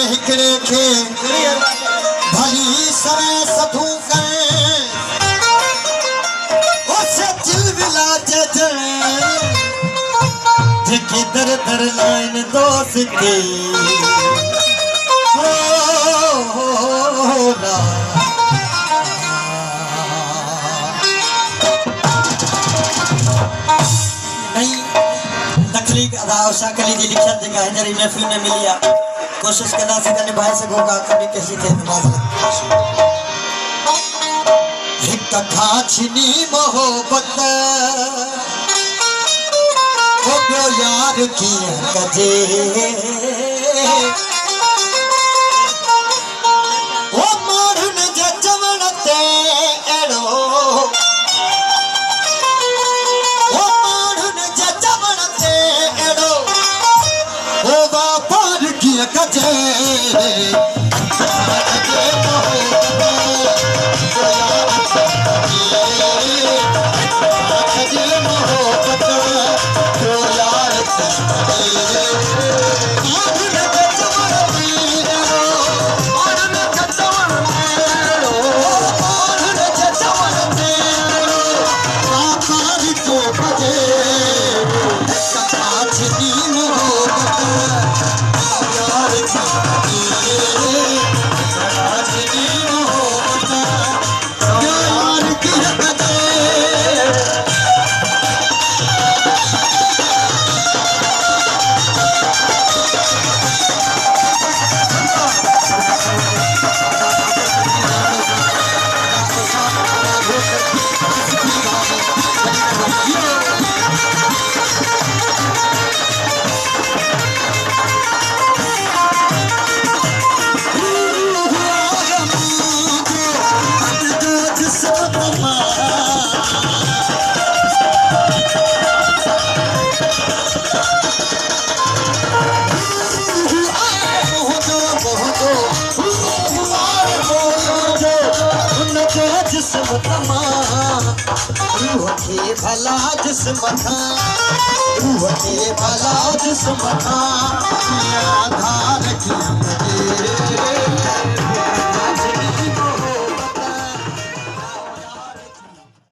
हिकड़े खे भली सरे सधू करे उसे दिल विला जजणे जेके दर दर लाइन दोस्ती आशा कली जी लिखन जेका हिनरी महफिल में मिली आ कोशिश कंदा से निभाए सघोगा कभी किसी थे नमाज हिक खा छिनी मोहब्बत ओ बियो यार की कजे ओ मारन जे चवण ते एड़ो कजे रूह के भला जिस्म था रूह के भला जिस्म था आधार की